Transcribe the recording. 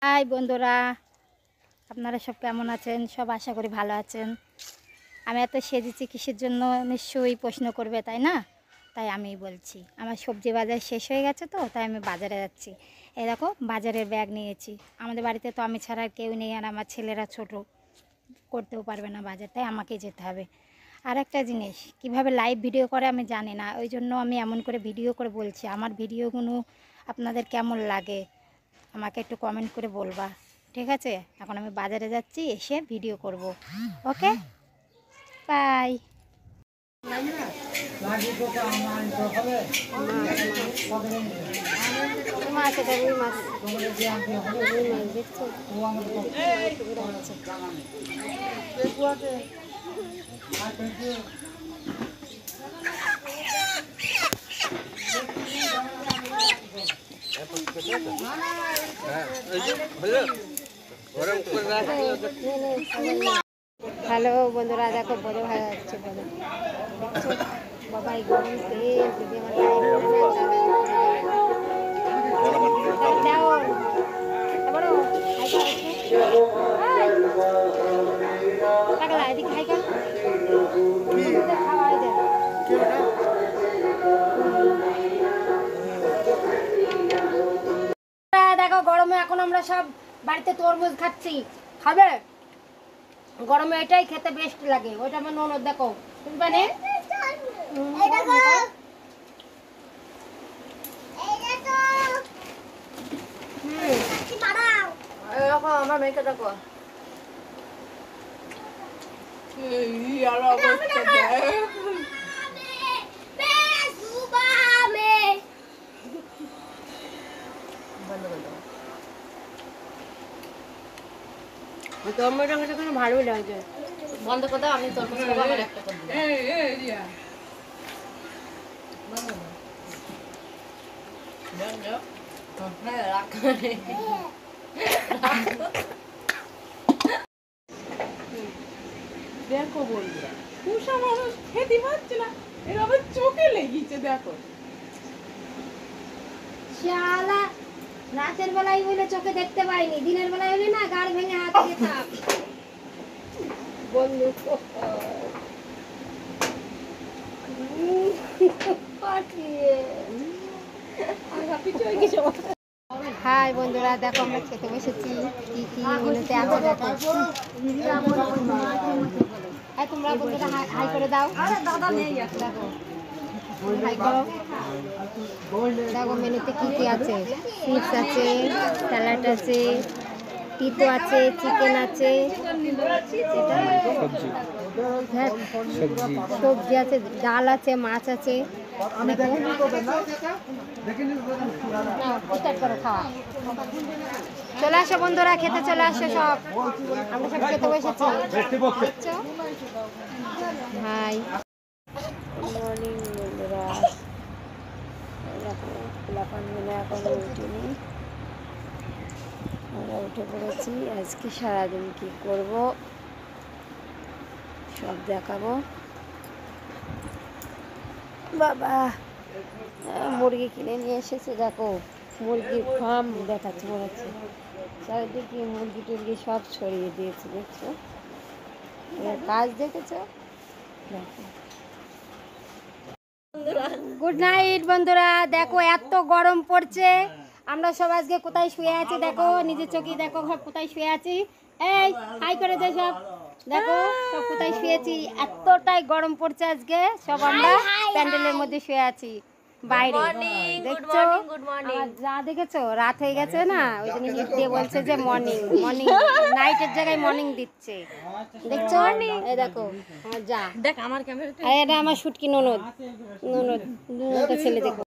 High বন্ধুরা, আপনারা সব কেমন আছেন? সব আশা করি ভালো আছেন। আমি এত সেজেছি কিসের জন্য নিশ্চয়ই প্রশ্ন করবে, তাই না? তাই আমি বলছি, আমার সবজি বাজার শেষ হয়ে গেছে, তো তাই আমি বাজারে যাচ্ছি। এই দেখো, বাজারের ব্যাগ নিয়েছি। আমাদের বাড়িতে তো আমি ছাড়া আর কেউ নেই, আর আমার ছেলেরা ছোট, করতেও পারবে না বাজার, তাই আমাকেই যেতে হবে। আর একটা জিনিস, কিভাবে লাইভ ভিডিও করে আমি জানি না, ওই জন্য আমি এমন করে ভিডিও করে বলছি। আমার ভিডিওগুলো আপনাদের কেমন লাগে আমাকে একটু কমেন্ট করে বলবা, ঠিক আছে? এখন আমি বাজারে যাচ্ছি, এসে ভিডিও করব। ওকে, বাই। মাছ, এটা রুই মাছ। রুই মাছ দেখছো? হ্যালো বন্ধুরা, দেখো বড় হয়ে যাচ্ছে। বলো, দেখছো বাবাই গরম তেল যদি আমার দাও। বড় টাকা এদিকে খাই কেন খাওয়াই দেয়। দেখো, গরমে এখন আমরা সব বাড়িতে তরমুজ খাচ্ছি। খাবে? গরমে এটাই খেতে বেস্ট লাগে। ওইটা আমার ননদ, দেখো বুঝবে না? আমার মেয়েকে দেখো, ভালোই লাগছে। বন্ধ করে দাও, আমি তরমুজ খাবো। আমার একটা করে দাও। দেখো বন্ধুরা, পুষা মানুষ খেতে পারছে না, এর আবার চোখে লেগেছে। দেখো শালা, রাতের বেলায় হইলে চোখে দেখতে পাইনি, দিনের বেলায় হইলে না গাড় ভেঙে হাতে যেতাম। বন্ধু হাই বন্ধুরা, দেখো আমরা খেতে বসেছি। কি কি মেনুতে আছে দেখো। তোমরা বন্ধুরা হাই করে দাও। দেখো হাই করো। দেখো মেনুতে কি কি আছে। চিপস আছে, স্যালাড আছে, তিতো আছে, চিকেন আছে, সবজি আছে, ডাল আছে, মাছ আছে। চলে আসো বন্ধুরা, খেতে চলে আসো সব। আমরা সব খেতে বসেছি। হাই, গুড মর্নিং বন্ধুরা। এখনো উঠিনি, আমরা উঠে পড়েছি। আজকে সারাদিন কি করব সব দেখাবো। বাবা মুরগি কিনে নিয়ে এসেছে, দেখো মুরগির ফার্ম দেখাচ্ছে, মনে হচ্ছে চারিদিকে মুরগি টুরগি সব ছড়িয়ে দিয়েছে, দেখছো? কাজ দেখেছো? দেখো। গুড নাইট বন্ধুরা, দেখো এত গরম পড়ছে। আমরা সব আজকে কোথায় শুয়ে আছি দেখো, নিজের চোখে দেখো কোথায় শুয়ে আছি। এই হাই করে দে সব, দেখো সব কোথায় শুয়েছি। এতটাই গরম পড়ছে আজকে, সব আমরা প্যান্ডেলের মধ্যে শুয়ে আছি বাইরে। দেখছো যা দেখেছো, রাত হয়ে গেছে না, ওই জন্য হিট দিয়ে বলছে যে মর্নিং। মর্নিং নাইটের জায়গায় মর্নিং দিচ্ছে, দেখছো? এই দেখো যা দেখ আমার ক্যামেরা, এটা আমার শুটকি ননদ, ননদ ছেলে, দেখো।